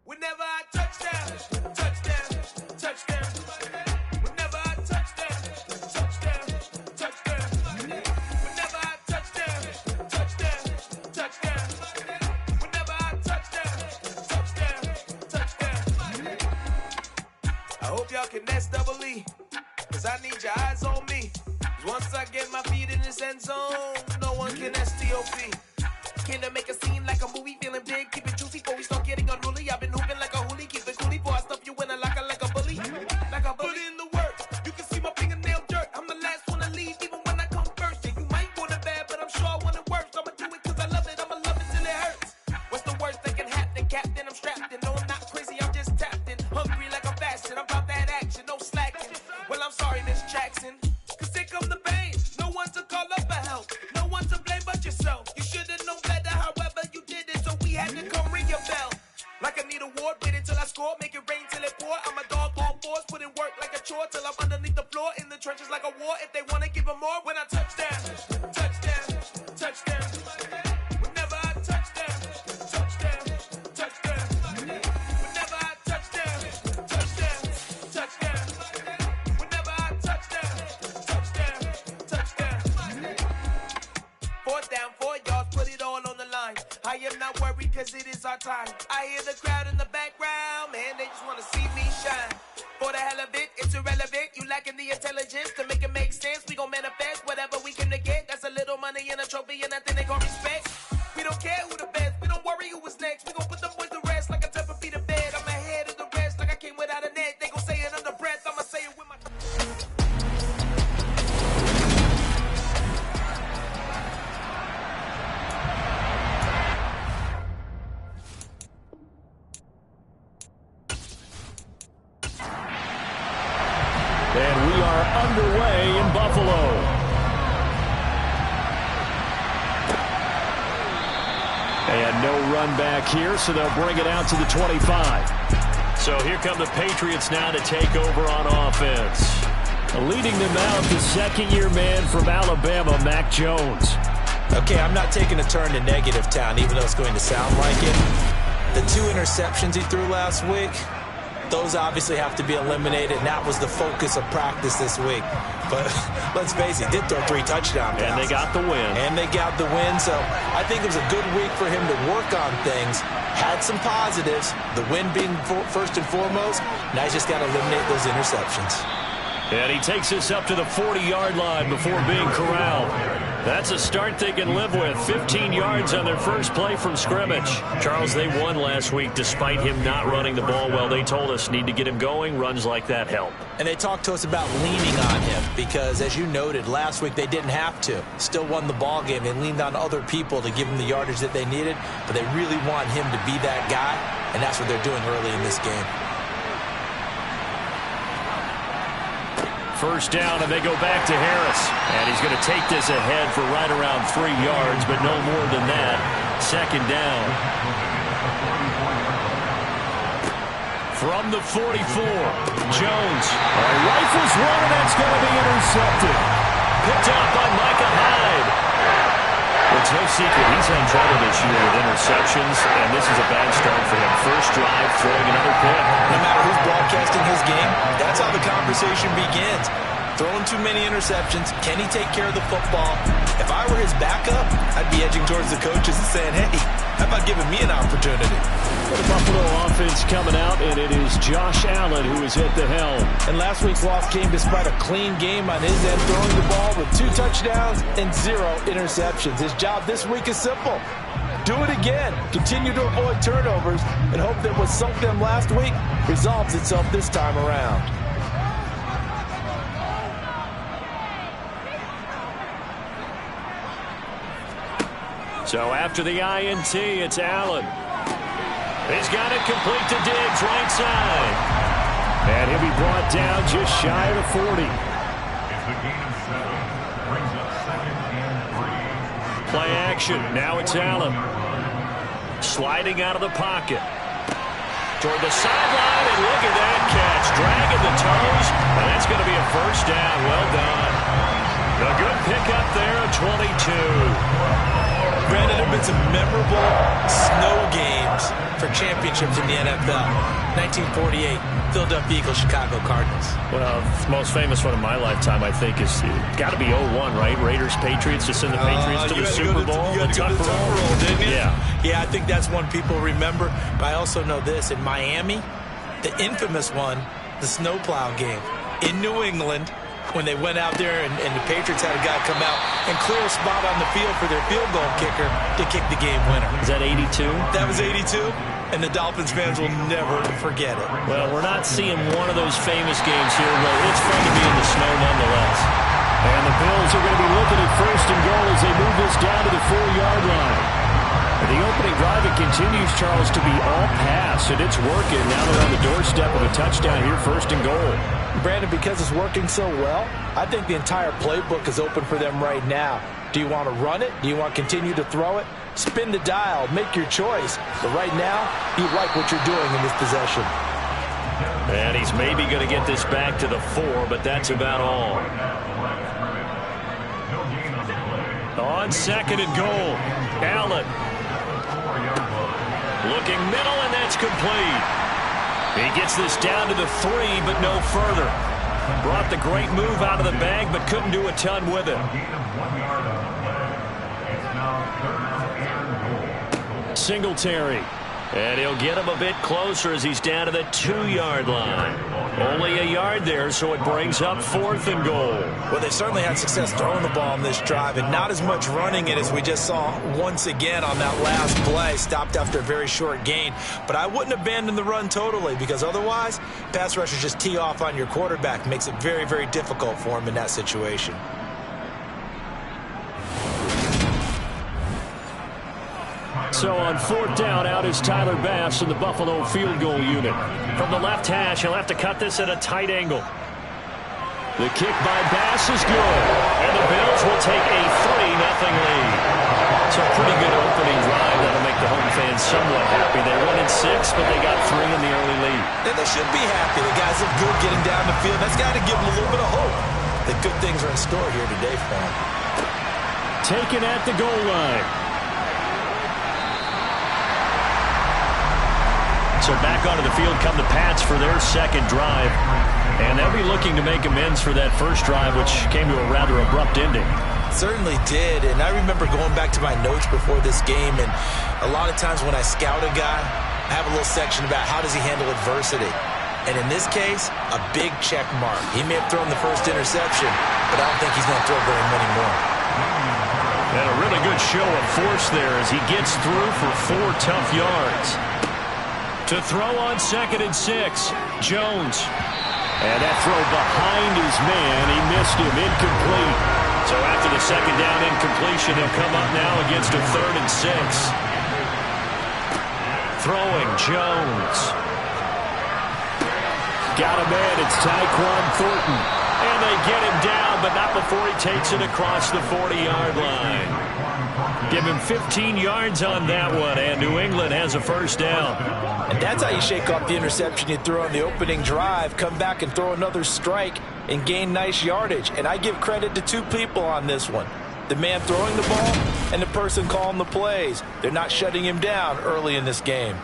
Whenever I touchdown, touchdown, touchdown. Whenever I touchdown, touchdown, touchdown. Whenever I touchdown, touchdown, touchdown. Whenever I touchdown, touchdown, touchdown. I hope y'all can nest double E, cause I need your eyes on me. Once I get my feet in this end zone, no one can STOP. Can I make a scene like a movie, feeling big, keep it juicy before we start getting unruly. I've been hooping like a hoolie, keep it coolie before I stuff you in a locker like a bully. Like a bully. Put in the work, you can see my fingernail dirt. I'm the last one to leave, even when I come first. Yeah, you might want it bad, but I'm sure I want it worse. I'ma do it cause I love it, I'ma love it till it hurts. What's the worst that can happen, Captain? I'm strapped in, no I'm not crazy, I'm just tapped in. Hungry like I'm fasting, I'm about that action, no slacking. Well, I'm sorry, Miss Jackson, cause here come the pain. No one to call up for help, no one to blame but yourself. You should've known better, however you did it, so we had to come ring your bell. Like I need a ward, wait until I score, make it rain till it pour. I'm a dog on fours, put in work like a chore till I'm underneath the floor, in the trenches like a war. If they wanna give them more, when I touchdown, touchdown, touchdown. Whenever I touchdown, touchdown, touchdown. Whenever I touchdown, touchdown, touchdown. Whenever I touchdown, touchdown, touchdown. 4th down, 4 yards, put it all on the line. I am not worried cause it is our time. I hear the crowd in the background, man, they just wanna see me shine. For the hell of it, it's irrelevant. You lacking the intelligence to make it make sense. We gon' manifest whatever we can to get. That's a little money and a trophy and nothing they call respect. We don't care who the best, we don't worry who was next. We gon' put the boys to rest like a type of feet of bed. I'm ahead of the rest like I came without a net. They gon' say it under breath, I'ma say it with my... And we are underway in Buffalo. And no run back here, so they'll bring it out to the 25. So here come the Patriots now to take over on offense. Leading them out, the second-year man from Alabama, Mac Jones. Okay, I'm not taking a turn to negative town, even though it's going to sound like it. The 2 interceptions he threw last week, those obviously have to be eliminated, and that was the focus of practice this week. But let's face it, he did throw 3 touchdown passes. And they got the win. So I think it was a good week for him to work on things. Had some positives, the win being first and foremost. Now he's just got to eliminate those interceptions. And he takes us up to the 40-yard line before being corralled. That's a start they can live with. 15 yards on their first play from scrimmage. Charles, they won last week despite him not running the ball well. They told us need to get him going. Runs like that help. And they talked to us about leaning on him because, as you noted, last week they didn't have to. Still won the ball game. They leaned on other people to give them the yardage that they needed, but they really want him to be that guy, and that's what they're doing early in this game. First down, and they go back to Harris. And he's going to take this ahead for right around 3 yards, but no more than that. Second down. From the 44, Jones. Rifles one, and that's going to be intercepted. Picked up by Micah Hyde. It's no secret he's had trouble this year with interceptions, and this is a bad start for him. First drive, throwing another pick. No matter who's broadcasting his game, that's how the conversation begins. Throwing too many interceptions. Can he take care of the football? If I were his backup, I'd be edging towards the coaches and saying, hey, how about giving me an opportunity? The Buffalo offense coming out, and it is Josh Allen who is at the helm. And last week's loss came despite a clean game on his end, throwing the ball with 2 touchdowns and 0 interceptions. His job this week is simple. Do it again. Continue to avoid turnovers and hope that what sunk them last week resolves itself this time around. So after the INT, it's Allen. He's got it complete to Diggs, right side. And he'll be brought down just shy of the 40. Play action. Now it's Allen. Sliding out of the pocket. Toward the sideline, and look at that catch. Dragging the toes, and that's going to be a first down. Well done. A good pickup there, 22. Granted, there have been some memorable snow games for championships in the NFL. 1948, Philadelphia Eagles, Chicago Cardinals. Well, the most famous one in my lifetime, I think, is got to be 01, right? Raiders, Patriots, to send the Patriots to the Super Bowl. You got to go to the Super Bowl, didn't you? Yeah. Yeah, I think that's one people remember. But I also know this. In Miami, the infamous one, the snowplow game in New England, when they went out there and the Patriots had a guy come out and clear a spot on the field for their field goal kicker to kick the game winner. Is that 82? That was 82, and the Dolphins fans will never forget it. Well, we're not seeing one of those famous games here, but it's fun to be in the snow nonetheless. And the Bills are going to be looking at first and goal as they move this down to the 4-yard line. The opening drive, it continues, Charles, to be all pass, and it's working. Now they're on the doorstep of a touchdown here, first and goal. Brandon, because it's working so well, I think the entire playbook is open for them right now. Do you want to run it? Do you want to continue to throw it? Spin the dial. Make your choice. But right now, you like what you're doing in this possession. And he's maybe going to get this back to the 4, but that's about all. On second and goal, Allen. Looking middle, and that's complete. He gets this down to the 3, but no further. Brought the great move out of the bag, but couldn't do a ton with it. Singletary. And he'll get him a bit closer as he's down to the 2-yard line. Only a yard there, so it brings up 4th and goal. Well, they certainly had success throwing the ball on this drive, and not as much running it as we just saw once again on that last play. Stopped after a very short gain. But I wouldn't abandon the run totally, because otherwise, pass rushers just tee off on your quarterback. Makes it very, very difficult for him in that situation. So on 4th down, out is Tyler Bass in the Buffalo field goal unit. From the left hash, he'll have to cut this at a tight angle. The kick by Bass is good. And the Bills will take a 3-0 lead. It's a pretty good opening drive. That'll make the home fans somewhat happy. They won in 6, but they got 3 in the early lead. And they should be happy. The guys look good getting down the field. That's got to give them a little bit of hope that good things are in store here today for them. Taken at the goal line. So back onto the field come the Pats for their second drive. And they'll be looking to make amends for that first drive, which came to a rather abrupt ending. Certainly did. And I remember going back to my notes before this game, and a lot of times when I scout a guy, I have a little section about how does he handle adversity. And in this case, a big check mark. He may have thrown the first interception, but I don't think he's going to throw very many more. And a really good show of force there as he gets through for 4 tough yards. To throw on 2nd and 6, Jones. And that throw behind his man, he missed him, incomplete. So after the second down incompletion, he'll come up now against a 3rd and 6. Throwing, Jones. Got a man, it's Tyquan Thornton. And they get him down, but not before he takes it across the 40-yard line. Give him 15 yards on that one, and New England has a first down. And that's how you shake off the interception you threw on the opening drive, come back and throw another strike and gain nice yardage. And I give credit to 2 people on this one. The man throwing the ball and the person calling the plays. They're not shutting him down early in this game.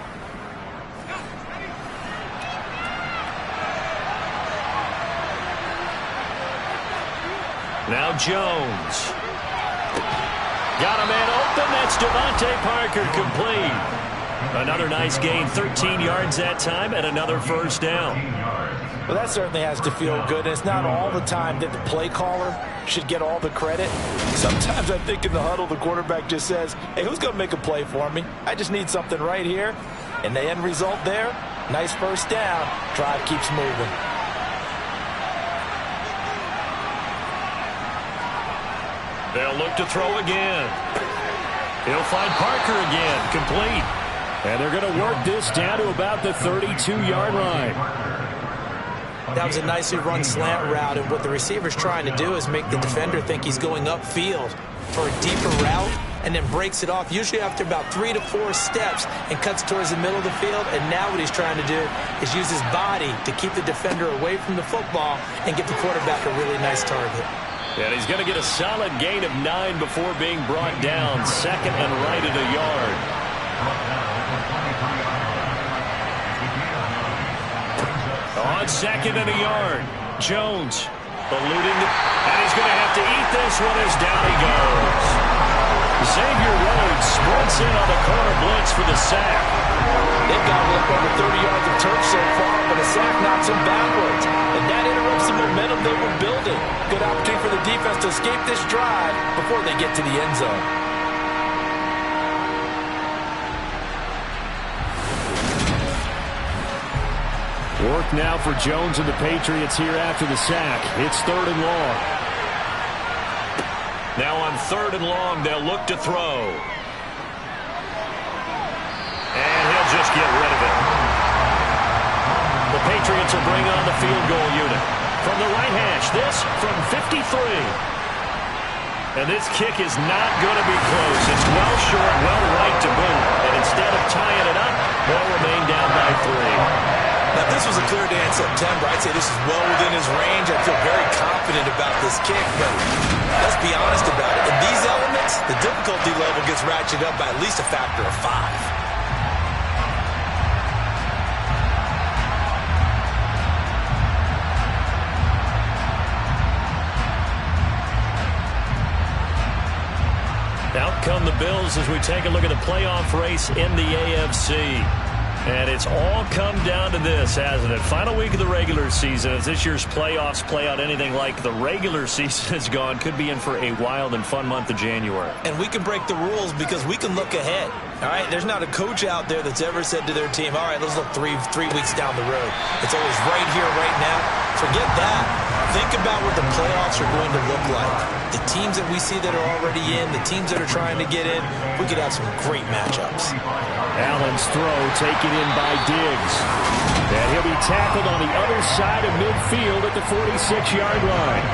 Now Jones. Got a man open. That's Devontae Parker complete. Another nice gain, 13 yards that time, and another first down. Well, that certainly has to feel good. And it's not all the time that the play caller should get all the credit. Sometimes I think in the huddle, the quarterback just says, hey, who's going to make a play for me? I just need something right here. And the end result there, nice first down. Drive keeps moving. They'll look to throw again. He'll find Parker again, complete. And they're going to work this down to about the 32-yard line. That was a nicely run slant route, and what the receiver's trying to do is make the defender think he's going upfield for a deeper route and then breaks it off, usually after about 3 to 4 steps, and cuts towards the middle of the field. And now what he's trying to do is use his body to keep the defender away from the football and give the quarterback a really nice target. And he's going to get a solid gain of 9 before being brought down. Second and right at a yard. On second and a yard, Jones alluding to, and he's going to have to eat this one as down he goes. Xavier Rhodes sprints in on the corner blitz for the sack. They've got up over 30 yards of turf so far, but a sack knocks them backwards. And that interrupts the momentum they were building. Good opportunity for the defense to escape this drive before they get to the end zone. Work now for Jones and the Patriots here after the sack. It's 3rd and long. Now on 3rd and long, they'll look to throw. And he'll just get rid of it. The Patriots will bring on the field goal unit. From the right hash, this from 53. And this kick is not going to be close. It's well short, well right to boot. And instead of tying it up, they'll remain down by 3. Now, if this was a clear day in September, I'd say this is well within his range. I feel very confident about this kick, but let's be honest about it. In these elements, the difficulty level gets ratcheted up by at least a factor of 5. Out come the Bills as we take a look at the playoff race in the AFC. And it's all come down to this, hasn't it? Final week of the regular season. As this year's playoffs play out anything like the regular season has gone, could be in for a wild and fun month of January. And we can break the rules because we can look ahead. All right, there's not a coach out there that's ever said to their team, all right, let's look three weeks down the road. It's always right here, right now. Forget that. Think about what the playoffs are going to look like. The teams that we see that are already in, the teams that are trying to get in, we could have some great matchups. Allen's throw taken in by Diggs. And he'll be tackled on the other side of midfield at the 46-yard line.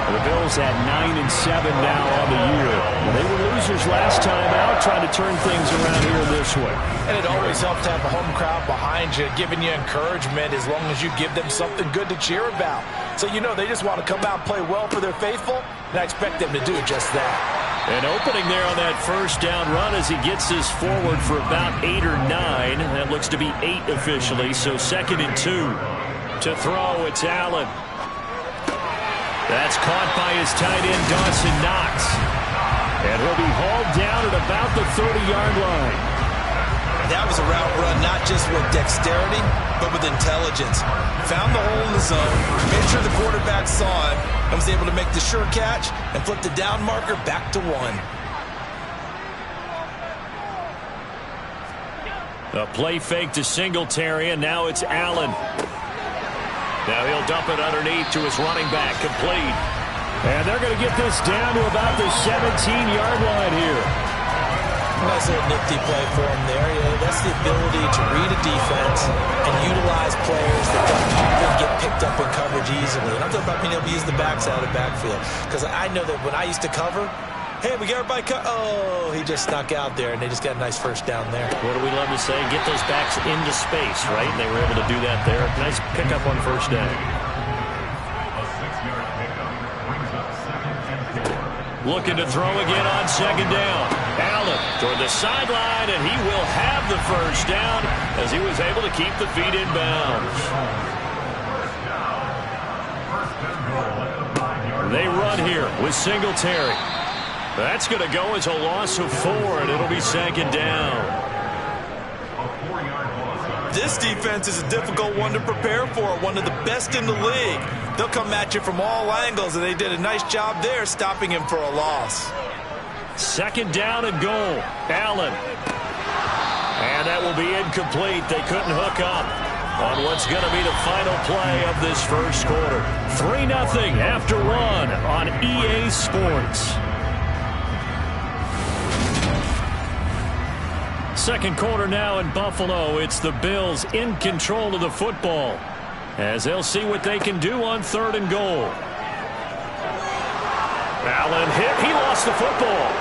The Bills at 9-7 now on the year. They were losers last time out, trying to turn things around here this way. And it always helps to have a home crowd behind you, giving you encouragement as long as you give them something good to cheer about. So you know they just want to come out and play well for their faithful, and I expect them to do just that. An opening there on that first down run as he gets this forward for about 8 or 9. That looks to be 8 officially, so 2nd and 2. To throw, it's Allen. That's caught by his tight end, Dawson Knox. And he'll be hauled down at about the 30-yard line. That was a route run not just with dexterity, but with intelligence. Found the hole in the zone, made sure the quarterback saw it, and was able to make the sure catch and flip the down marker back to 1. A play fake to Singletary, and now it's Allen. Now he'll dump it underneath to his running back, complete. And they're going to get this down to about the 17-yard line here. Nice little nifty play for him there. Yeah, that's the ability to read a defense and utilize players that don't often get picked up in coverage easily. And I'm talking about being able to use the backside of the backfield. Because I know that when I used to cover, hey, we got everybody oh, he just snuck out there, and they just got a nice first down there. What do we love to say? Get those backs into space, right? And they were able to do that there. Nice pickup on first down. Looking to throw again on 2nd down. Allen toward the sideline, and he will have the first down as he was able to keep the feet in bounds. They run here with Singletary. That's going to go as a loss of 4, and it'll be 2nd down. This defense is a difficult one to prepare for, one of the best in the league. They'll come at you from all angles, and they did a nice job there stopping him for a loss. 2nd down and goal. Allen. And that will be incomplete. They couldn't hook up on what's going to be the final play of this first quarter. 3-0 after 1 on EA Sports. Second quarter now in Buffalo. It's the Bills in control of the football as they'll see what they can do on 3rd and goal. Allen hit. He lost the football.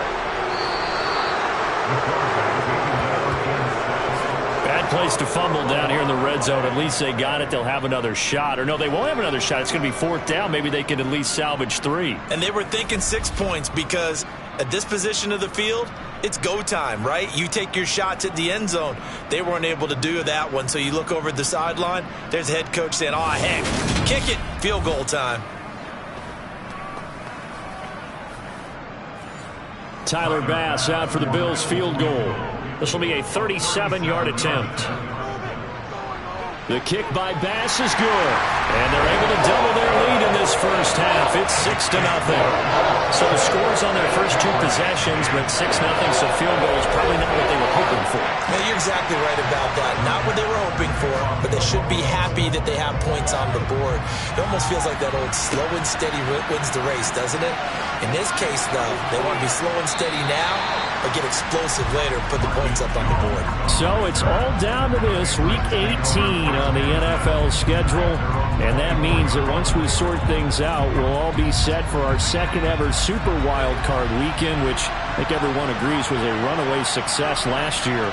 Bad place to fumble down here in the red zone. At least they got it. They'll have another shot. Or no, they won't have another shot. It's going to be 4th down. Maybe they can at least salvage 3. And they were thinking 6 points because at this position of the field, it's go time, right? You take your shots at the end zone. They weren't able to do that one. So you look over at the sideline, there's the head coach saying, oh, heck, kick it, field goal time. Tyler Bass out for the Bills field goal. This will be a 37-yard attempt. The kick by Bass is good. And they're able to double their lead in this first half. It's 6-0. So the scores on their first 2 possessions, but 6-0, so field goal is probably not what they were hoping for. Yeah, you're exactly right about that. Not what they were hoping for, but they should be happy that they have points on the board. It almost feels like that old slow and steady wins the race, doesn't it? In this case, though, they want to be slow and steady now, but get explosive later, put the points up on the board. So it's all down to this, Week 18 on the NFL schedule, and that means that once we sort things out, we'll all be set for our second ever Super Wild Card weekend, which I think everyone agrees was a runaway success last year.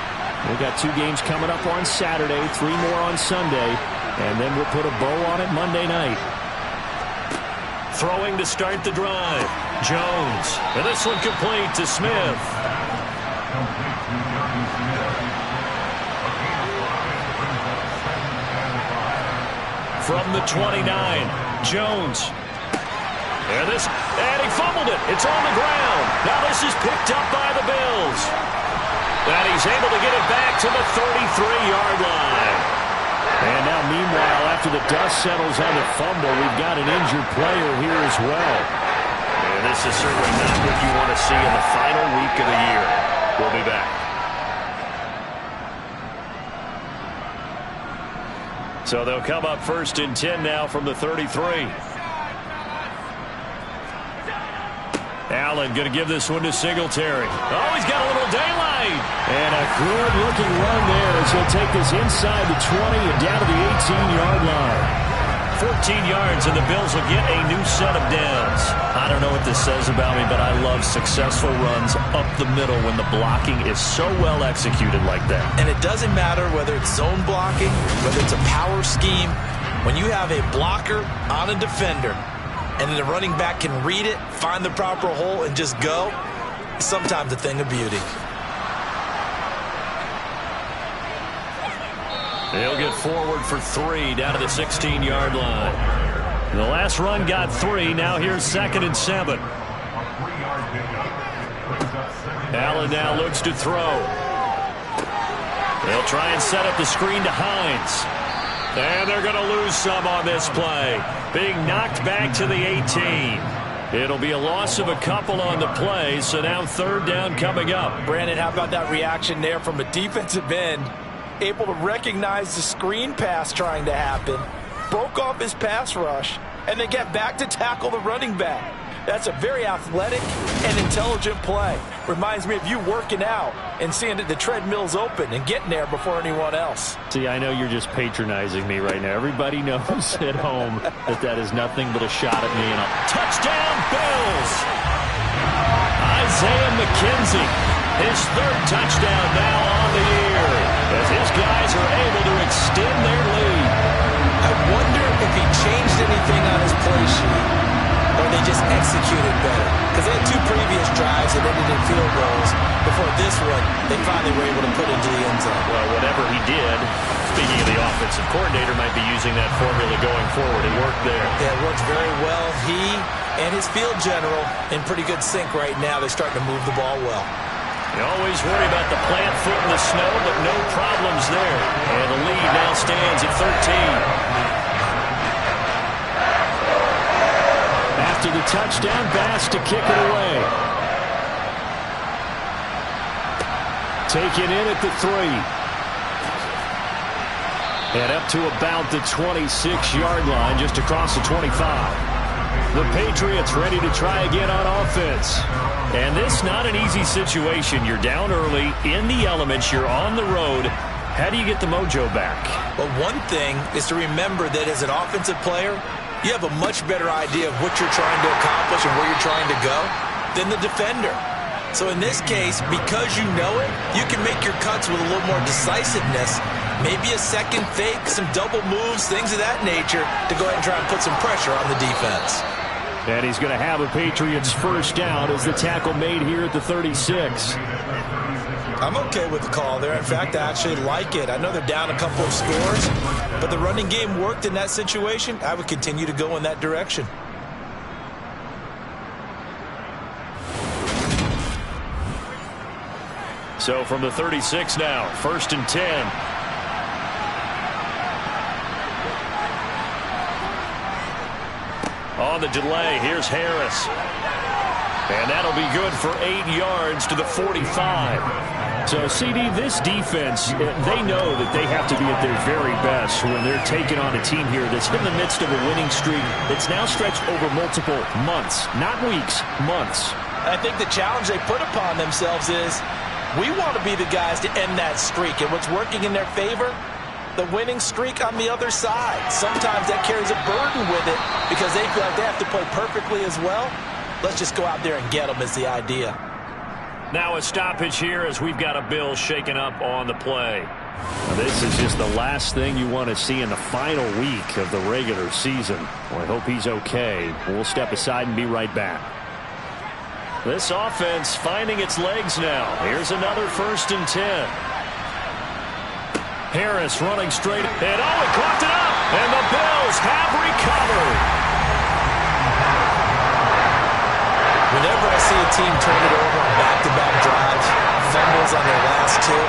We've got 2 games coming up on Saturday, 3 more on Sunday, and then we'll put a bow on it Monday night. Throwing to start the drive, Jones, and this one complete to Smith. From the 29, Jones. And he fumbled it. It's on the ground. Now this is picked up by the Bills. And he's able to get it back to the 33-yard line. And now, meanwhile, after the dust settles on the fumble, we've got an injured player here as well. And this is certainly not what you want to see in the final week of the year. We'll be back. So they'll come up 1st and 10 now from the 33. Allen going to give this one to Singletary. Oh, he's got a little daylight. And a good-looking run there as he'll take this inside the 20 and down to the 18-yard line. 14 yards, and the Bills will get a new set of downs. I don't know what this says about me, but I love successful runs up the middle when the blocking is so well executed like that. And it doesn't matter whether it's zone blocking, whether it's a power scheme. When you have a blocker on a defender, and then the running back can read it, find the proper hole, and just go, it's sometimes a thing of beauty. They'll get forward for 3 down to the 16-yard line. The last run got 3. Now here's 2nd and 7. Allen now looks to throw. They'll try and set up the screen to Hines. And they're going to lose some on this play. Being knocked back to the 18. It'll be a loss of a couple on the play, so now 3rd down coming up. Brandon, how about that reaction there from a defensive end? Able to recognize the screen pass trying to happen, broke off his pass rush, and then get back to tackle the running back. That's a very athletic and intelligent play. Reminds me of you working out and seeing that the treadmill's open and getting there before anyone else. See, I know you're just patronizing me right now. Everybody knows at home that that is nothing but a shot at me. And a touchdown, Bills! Isaiah McKenzie, his 3rd touchdown now on the year, as his guys are able to extend their lead. I wonder if he changed anything on his play sheet, or they just executed better. Because they had 2 previous drives that ended in field goals. Before this one, they finally were able to put into the end zone. Well, whatever he did, speaking of the offensive coordinator, might be using that formula going forward. It worked there. Yeah, it worked very well. He and his field general in pretty good sync right now. They're starting to move the ball well. You always worry about the plant foot in the snow, but no problems there. And the lead now stands at 13. After the touchdown, Bass to kick it away. Taken in at the 3. And up to about the 26-yard line, just across the 25. The Patriots ready to try again on offense. And this not an easy situation. You're down early, in the elements, you're on the road. How do you get the mojo back? Well, one thing is to remember that as an offensive player, you have a much better idea of what you're trying to accomplish and where you're trying to go than the defender. So in this case, because you know it, you can make your cuts with a little more decisiveness. Maybe a second fake, some double moves, things of that nature to go ahead and try and put some pressure on the defense. And he's going to have a Patriots first down as the tackle made here at the 36. I'm okay with the call there. In fact, I actually like it. I know they're down a couple of scores, but the running game worked in that situation. I would continue to go in that direction. So from the 36 now, 1st and 10. On the delay, here's Harris. And that'll be good for 8 yards to the 45. So, CD, this defense, they know that they have to be at their very best when they're taking on a team here that's in the midst of a winning streak that's now stretched over multiple months, not weeks, months. I think the challenge they put upon themselves is we want to be the guys to end that streak. And what's working in their favor? The winning streak on the other side. Sometimes that carries a burden with it because they feel like they have to play perfectly as well. Let's just go out there and get them is the idea. Now a stoppage here as we've got a Bill shaken up on the play. Now this is just the last thing you want to see in the final week of the regular season. Well, I hope he's okay. We'll step aside and be right back. This offense finding its legs now. Here's another 1st and 10. Harris running straight. And he clocked it up. And the Bills have recovered. Whenever I see a team turn it over on back-to-back drives, fumbles on their last two,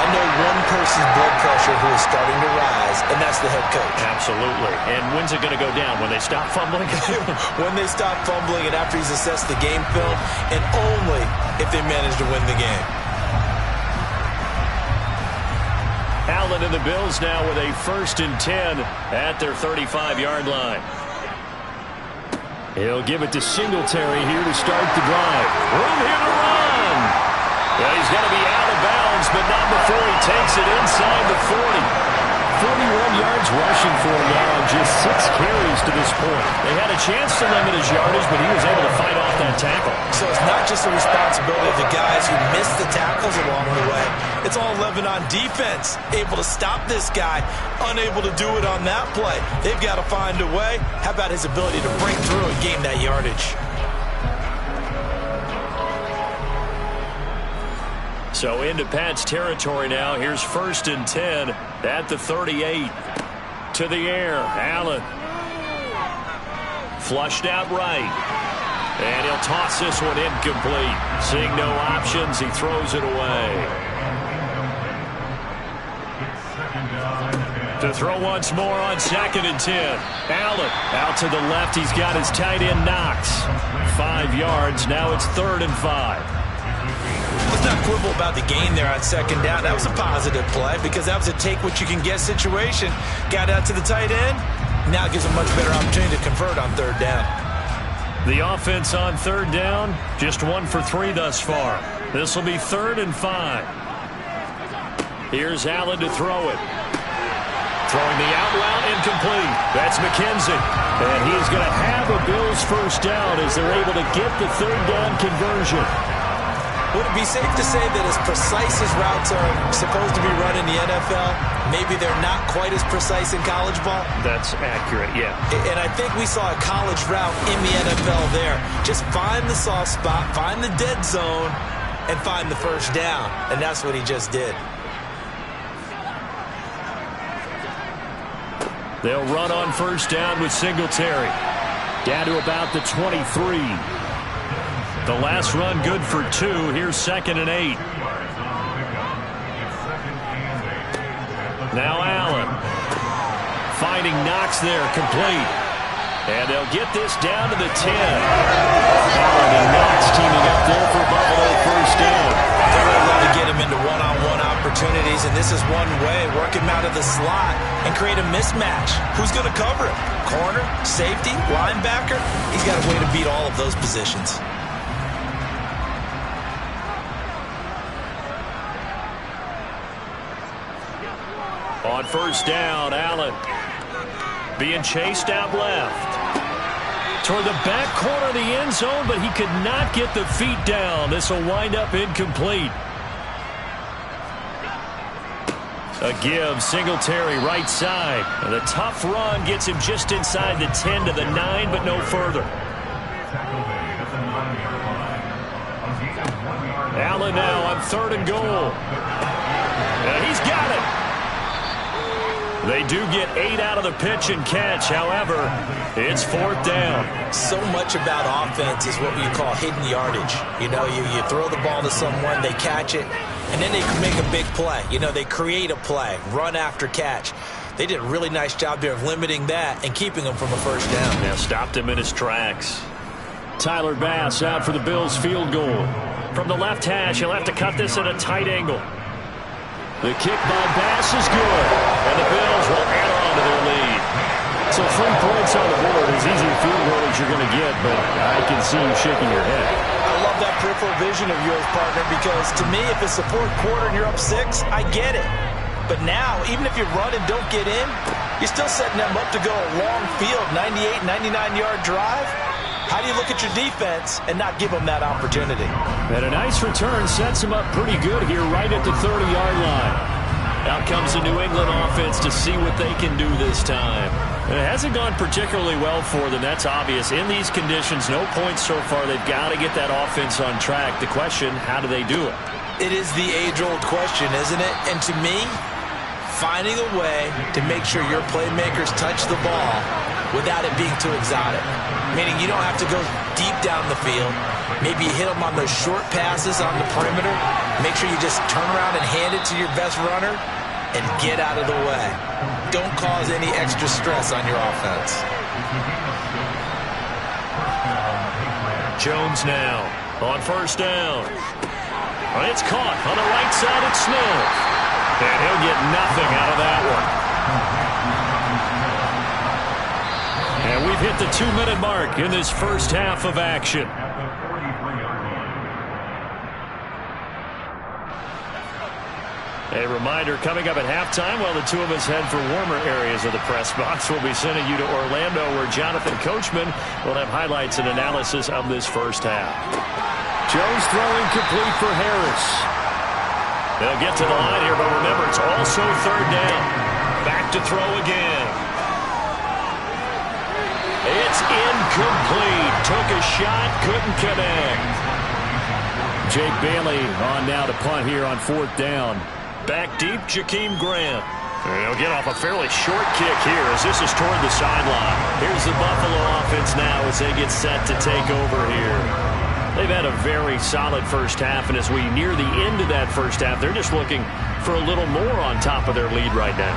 I know one person's blood pressure who is starting to rise, and that's the head coach. Absolutely. And when's it going to go down? When they stop fumbling? When they stop fumbling and after he's assessed the game film, and only if they manage to win the game. Allen and the Bills now with a 1st and 10 at their 35-yard line. He'll give it to Singletary here to start the drive. Room here to run. Yeah, he's going to be out of bounds, but not before he takes it inside the 40. 41 yards rushing for him now on just 6 carries to this point. They had a chance to limit his yardage, but he was able to fight off that tackle. So it's not just the responsibility of the guys who missed the tackles along the way. It's all 11 on defense. Able to stop this guy, unable to do it on that play. They've got to find a way. How about his ability to break through and gain that yardage? So into Pat's territory now. Here's 1st and 10 at the 38. To the air, Allen. Flushed out right. And he'll toss this one incomplete. Seeing no options, he throws it away. To throw once more on 2nd and 10. Allen out to the left. He's got his tight end Knox. 5 yards. Now it's 3rd and 5. Let's not quibble about the gain there on 2nd down. That was a positive play because that was a take-what-you-can-get situation. Got out to the tight end. Now it gives a much better opportunity to convert on 3rd down. The offense on 3rd down, just 1 for 3 thus far. This will be 3rd and 5. Here's Allen to throw it. Throwing the out route incomplete. That's McKenzie. And he's going to have a Bills first down as they're able to get the 3rd down conversion. Would it be safe to say that as precise as routes are supposed to be run in the NFL, maybe they're not quite as precise in college ball? That's accurate, yeah. And I think we saw a college route in the NFL there. Just find the soft spot, find the dead zone, and find the first down. And that's what he just did. They'll run on 1st down with Singletary. Down to about the 23. The last run good for 2. Here's 2nd and 8. Now Allen. Finding Knox there, complete. And they'll get this down to the 10. Allen and Knox teaming up there for Buffalo first down. They really love to get him into one-on-one opportunities, and this is one way. Work him out of the slot and create a mismatch. Who's going to cover him? Corner, safety, linebacker? He's got a way to beat all of those positions. On 1st down, Allen being chased out left. Toward the back corner of the end zone, but he could not get the feet down. This will wind up incomplete. A give, Singletary right side. And the tough run gets him just inside the 10 to the 9, but no further. Allen now on 3rd and goal. And he's got it. They do get 8 out of the pitch and catch. However, it's 4th down. So much about offense is what you call hidden yardage. You know, you throw the ball to someone, they catch it, and then they can make a big play. You know, they create a play, run after catch. They did a really nice job there of limiting that and keeping him from a first down. Now stopped him in his tracks. Tyler Bass out for the Bills field goal. From the left hash, he'll have to cut this at a tight angle. The kick by Bass is good, and the Bills will add on to their lead. So 3 points on the board, as easy a field goal as you're going to get, but I can see you shaking your head. I love that peripheral vision of yours, partner, because to me, if it's the 4th quarter and you're up 6, I get it. But now, even if you run and don't get in, you're still setting them up to go a long field, 98, 99-yard drive. How do you look at your defense and not give them that opportunity? And a nice return sets him up pretty good here right at the 30-yard line. Out comes the New England offense to see what they can do this time. And it hasn't gone particularly well for them. That's obvious. In these conditions, no points so far. They've got to get that offense on track. The question, how do they do it? It is the age-old question, isn't it? And to me, finding a way to make sure your playmakers touch the ball without it being too exotic. Meaning you don't have to go deep down the field. Maybe you hit them on those short passes on the perimeter. Make sure you just turn around and hand it to your best runner and get out of the way. Don't cause any extra stress on your offense. Jones now on 1st down. It's caught on the right side. It's Smith. And he'll get nothing out of that one. And we've hit the 2-minute mark in this first half of action. A reminder, coming up at halftime, while the two of us head for warmer areas of the press box, we'll be sending you to Orlando, where Jonathan Coachman will have highlights and analysis of this first half. Jones throwing complete for Harris. They'll get to the line here, but remember, it's also 3rd down. Back to throw again. It's incomplete. Took a shot, couldn't connect. Jake Bailey on now to punt here on 4th down. Back deep, Jakeem Grant. They'll get off a fairly short kick here as this is toward the sideline. Here's the Buffalo offense now as they get set to take over here. They've had a very solid first half, and as we near the end of that first half, they're just looking for a little more on top of their lead right now.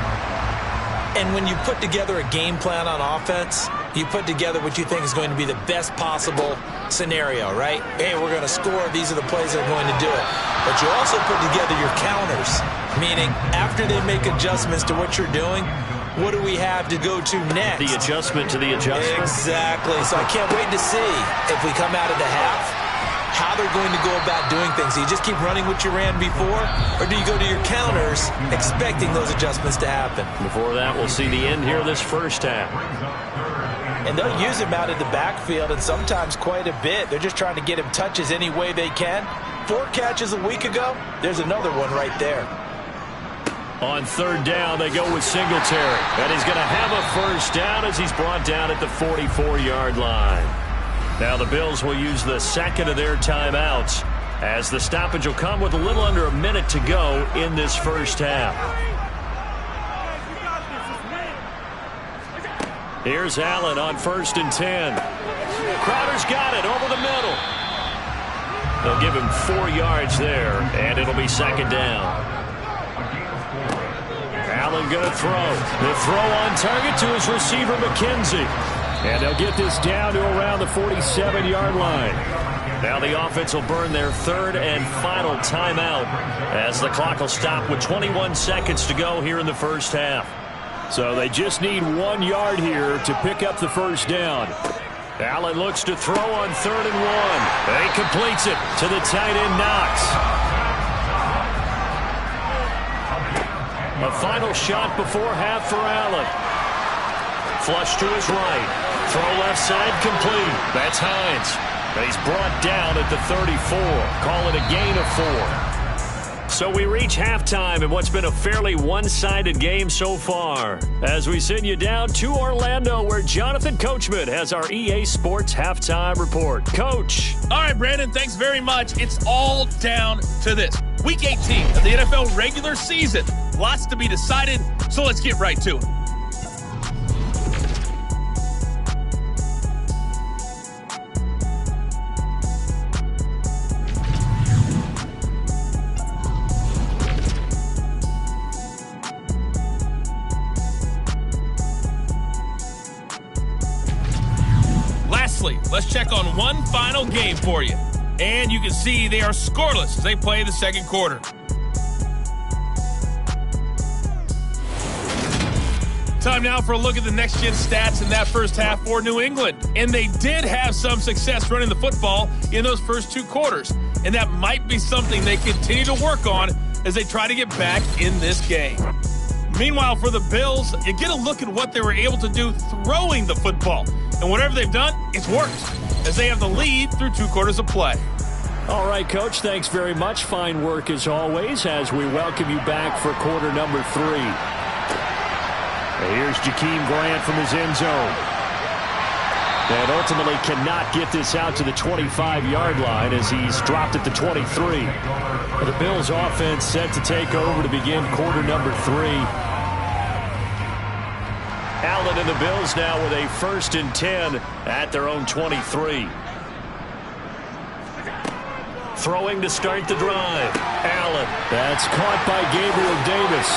And when you put together a game plan on offense, you put together what you think is going to be the best possible scenario, right? Hey, we're going to score. These are the plays that are going to do it. But you also put together your counters, meaning after they make adjustments to what you're doing, what do we have to go to next? The adjustment to the adjustment. Exactly. So I can't wait to see if we come out of the half, how they're going to go about doing things. Do you just keep running what you ran before, or do you go to your counters expecting those adjustments to happen? Before that, we'll see the end here of this first half. And they'll use him out of the backfield, and sometimes quite a bit. They're just trying to get him touches any way they can. 4 catches a week ago, there's another one right there. On 3rd down, they go with Singletary. And he's going to have a first down as he's brought down at the 44-yard line. Now the Bills will use the second of their timeouts as the stoppage will come with a little under a minute to go in this first half. Here's Allen on 1st and 10. Crowder's got it over the middle. They'll give him 4 yards there, and it'll be 2nd down. Allen going to throw. The throw on target to his receiver, McKenzie. And they'll get this down to around the 47-yard line. Now the offense will burn their 3rd and final timeout as the clock will stop with 21 seconds to go here in the first half. So they just need 1 yard here to pick up the first down. Allen looks to throw on 3rd and 1. He completes it to the tight end, Knox. A final shot before half for Allen. Flush to his right. Throw left side complete. That's Hines. And he's brought down at the 34. Call it a gain of 4. So we reach halftime in what's been a fairly one-sided game so far. As we send you down to Orlando, where Jonathan Coachman has our EA Sports Halftime Report. Coach. All right, Brandon, thanks very much. It's all down to this. Week 18 of the NFL regular season. Lots to be decided, so let's get right to it. Lastly, let's check on one final game for you. And you can see they are scoreless as they play the second quarter. Time now for a look at the next-gen stats in that first half for New England. And they did have some success running the football in those first 2 quarters. And that might be something they continue to work on as they try to get back in this game. Meanwhile, for the Bills, you get a look at what they were able to do throwing the football. And whatever they've done, it's worked, as they have the lead through 2 quarters of play. All right, Coach, thanks very much. Fine work as always as we welcome you back for quarter number 3. Here's Jakeem Grant from his end zone. And ultimately cannot get this out to the 25-yard line as he's dropped at the 23. The Bills offense set to take over to begin quarter number 3. Allen and the Bills now with a 1st and 10 at their own 23. Throwing to start the drive. Allen. That's caught by Gabriel Davis.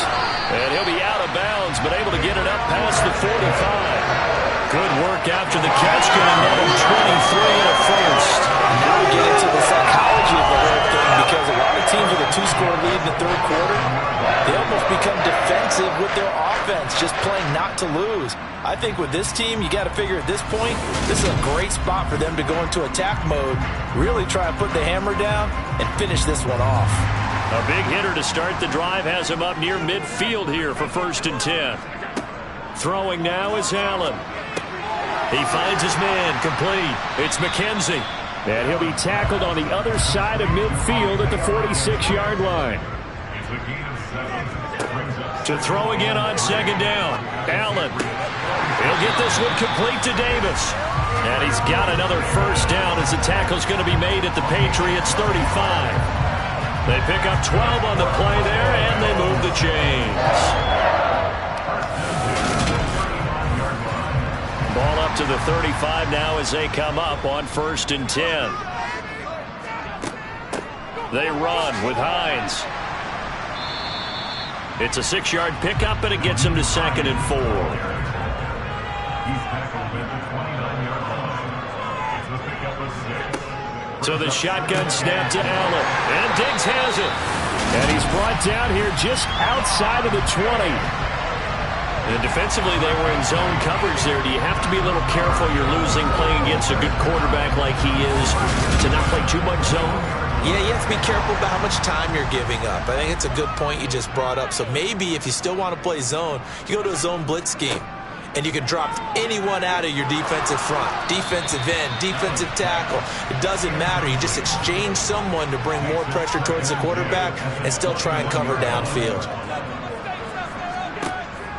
And he'll be out of bounds, but able to get it up past the 45. Good work after the catch. Going to net him 23 and a first. Now we get into the psychology of the whole thing, because a lot of teams with a 2-score lead in the 3rd quarter, they almost become defensive with their offense, just playing not to lose. I think with this team, you got to figure at this point, this is a great spot for them to go into attack mode, really try and put the hammer down and finish this one off. A big hitter to start the drive has him up near midfield here for 1st and 10. Throwing now is Allen. He finds his man, complete. It's McKenzie. And he'll be tackled on the other side of midfield at the 46-yard line. To throw again on 2nd down. Allen. He'll get this one complete to Davis. And he's got another 1st down as the tackle's going to be made at the Patriots' 35. They pick up 12 on the play there, and they move the chains. Ball up to the 35 now as they come up on 1st and 10. They run with Hines. It's a 6-yard pickup, and it gets him to 2nd and 4. So the shotgun snap to Allen. And Diggs has it. And he's brought down here just outside of the 20. And defensively, they were in zone coverage there. Do you have to be a little careful you're losing playing against a good quarterback like he is to not play too much zone? Yeah, you have to be careful about how much time you're giving up. I think it's a good point you just brought up. So maybe if you still want to play zone, you go to a zone blitz scheme. And you can drop anyone out of your defensive front, defensive end, defensive tackle. It doesn't matter. You just exchange someone to bring more pressure towards the quarterback and still try and cover downfield.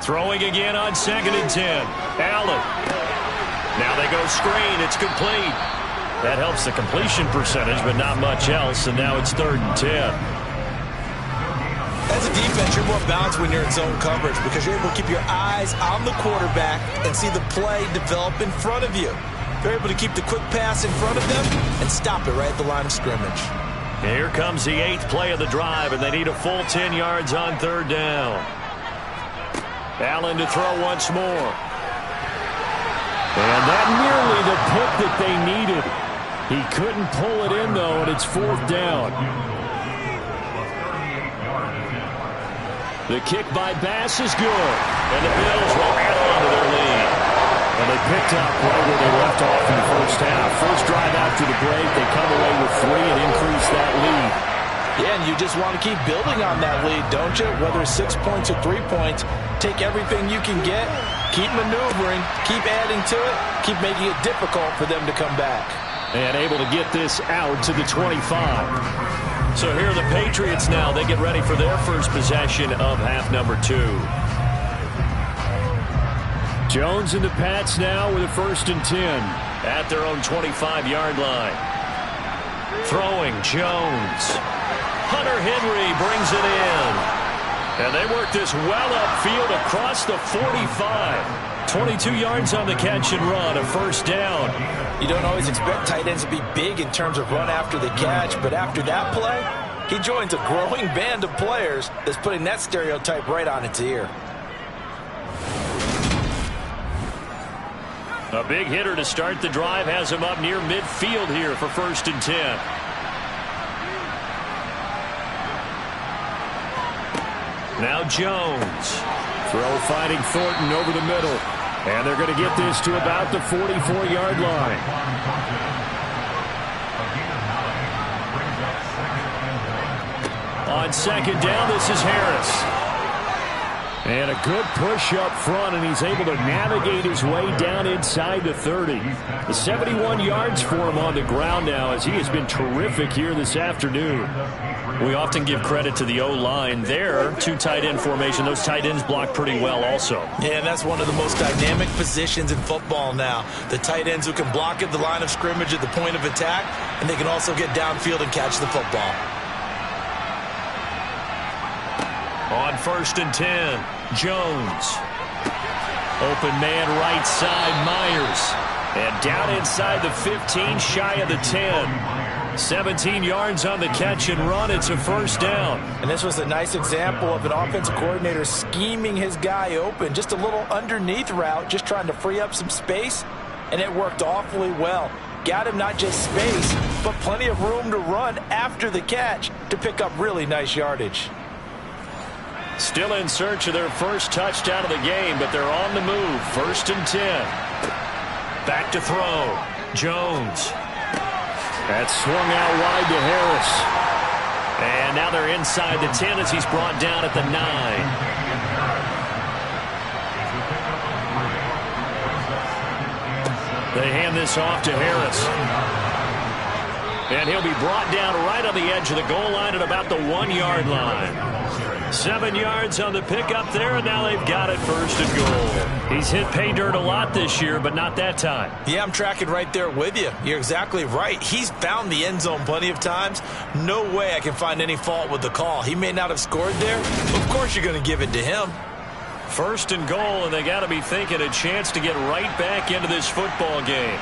Throwing again on 2nd and 10. Allen. Now they go screen. It's complete. That helps the completion percentage, but not much else. And now it's 3rd and 10. As a defense, you're more balanced when you're in zone coverage because you're able to keep your eyes on the quarterback and see the play develop in front of you. You're able to keep the quick pass in front of them and stop it right at the line of scrimmage. Here comes the 8th play of the drive, and they need a full 10 yards on 3rd down. Allen to throw once more. And that nearly the pick that they needed. He couldn't pull it in, though, and it's 4th down. The kick by Bass is good. And the Bills will add on to their lead. And they picked up right where they left off in the first half. First drive after the break, they come away with 3 and increase that lead. Yeah, and you just want to keep building on that lead, don't you? Whether it's 6 points or 3 points, take everything you can get, keep maneuvering, keep adding to it, keep making it difficult for them to come back. And able to get this out to the 25. So here are the Patriots now. They get ready for their first possession of half number 2. Jones and the Pats now with a 1st and 10 at their own 25-yard line. Throwing Jones. Hunter Henry brings it in. And they work this well upfield across the 45. 22 yards on the catch and run, a 1st down. You don't always expect tight ends to be big in terms of run after the catch, but after that play, he joins a growing band of players that's putting that stereotype right on its ear. A big hitter to start the drive has him up near midfield here for 1st and 10. Now Jones. Throw finding Thornton over the middle. And they're going to get this to about the 44-yard line. On 2nd down, this is Harris. And a good push up front, and he's able to navigate his way down inside the 30. The 71 yards for him on the ground now, as he has been terrific here this afternoon. We often give credit to the O-line there. 2 tight end formation. Those tight ends block pretty well also. Yeah, and that's one of the most dynamic positions in football now. The tight ends who can block at the line of scrimmage at the point of attack, and they can also get downfield and catch the football. On 1st and 10, Jones. Open man right side, Myers. And down inside the 15, shy of the 10. 17 yards on the catch and run. It's a 1st down. And this was a nice example of an offensive coordinator scheming his guy open. Just a little underneath route, just trying to free up some space. And it worked awfully well. Got him not just space, but plenty of room to run after the catch to pick up really nice yardage. Still in search of their first touchdown of the game, but they're on the move. 1st and 10. Back to throw. Jones. That's swung out wide to Harris. And now they're inside the 10 as he's brought down at the 9. They hand this off to Harris. And he'll be brought down right on the edge of the goal line at about the 1-yard line. 7 yards on the pickup there, and now they've got it 1st and goal. He's hit pay dirt a lot this year, but not that time. Yeah, I'm tracking right there with you. You're exactly right. He's found the end zone plenty of times. No way I can find any fault with the call. He may not have scored there, but of course you're going to give it to him. 1st and goal, and they got to be thinking a chance to get right back into this football game.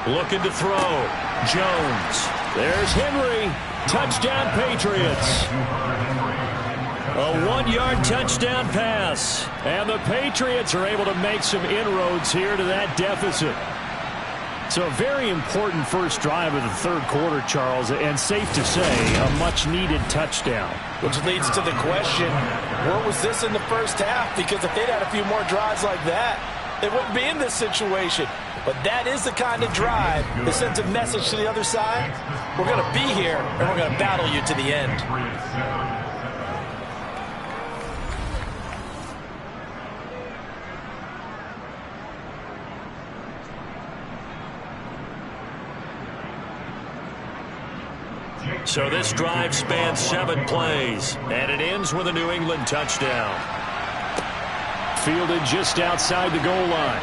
Looking to throw. Jones. There's Henry. Touchdown, Patriots. A 1-yard touchdown pass. And the Patriots are able to make some inroads here to that deficit. So a very important first drive of the 3rd quarter, Charles, and safe to say, a much-needed touchdown. Which leads to the question, where was this in the first half? Because if they'd had a few more drives like that, they wouldn't be in this situation. But that is the kind of drive that sends a message to the other side. We're going to be here, and we're going to battle you to the end. So this drive spans 7 plays, and it ends with a New England touchdown. Fielded just outside the goal line.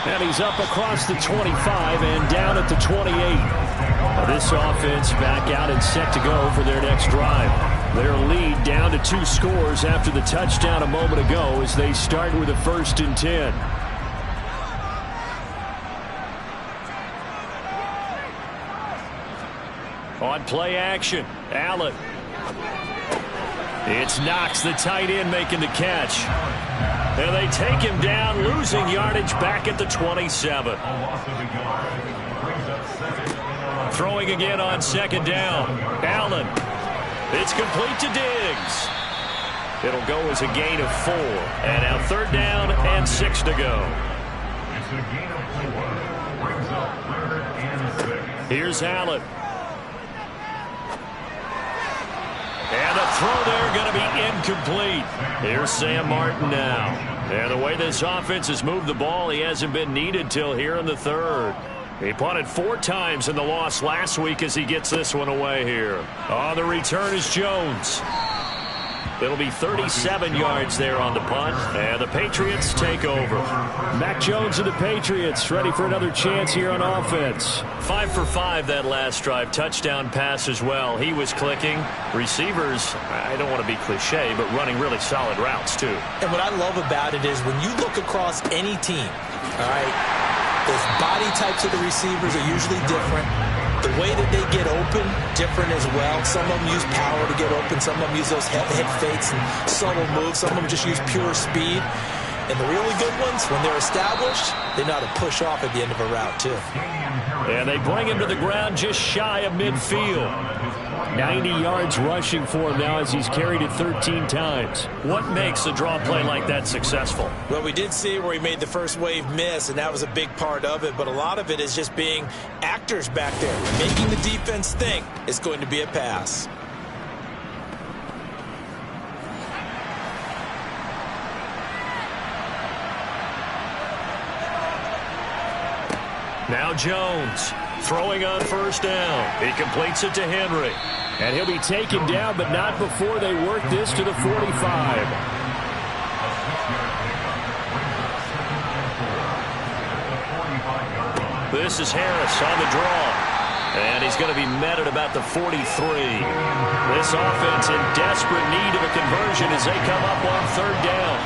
And he's up across the 25 and down at the 28. Now this offense back out and set to go for their next drive. Their lead down to 2 scores after the touchdown a moment ago as they start with a 1st and 10. On play action, Allen. It's Knox, the tight end, making the catch. And they take him down, losing yardage back at the 27. Throwing again on 2nd down. Allen. It's complete to Diggs. It'll go as a gain of 4. And now 3rd down and 6 to go. Here's Allen. throw there going to be incomplete. Here's Sam Martin now. And the way this offense has moved the ball, he hasn't been needed till here in the third. He punted 4 times in the loss last week as he gets this one away here. On the return is Jones. It'll be 37 yards there on the punt, and the Patriots take over. Mac Jones and the Patriots ready for another chance here on offense. 5 for 5 that last drive. Touchdown pass as well. He was clicking. Receivers, I don't want to be cliche, but running really solid routes too. And what I love about it is when you look across any team, all right, those body types of the receivers are usually different. The way that they get open, different as well. Some of them use power to get open. Some of them use those head fakes and subtle moves. Some of them just use pure speed. And the really good ones, when they're established, they know how to push off at the end of a route, too. And they bring him to the ground just shy of midfield. 90 yards rushing for him now as he's carried it 13 times. What makes a draw play like that successful? Well, we did see where he made the first wave miss, and that was a big part of it. But a lot of it is just being actors back there, making the defense think it's going to be a pass. Now Jones throwing on first down. He completes it to Henry. And he'll be taken down, but not before they work this to the 45. This is Harris on the draw. And he's going to be met at about the 43. This offense in desperate need of a conversion as they come up on third down.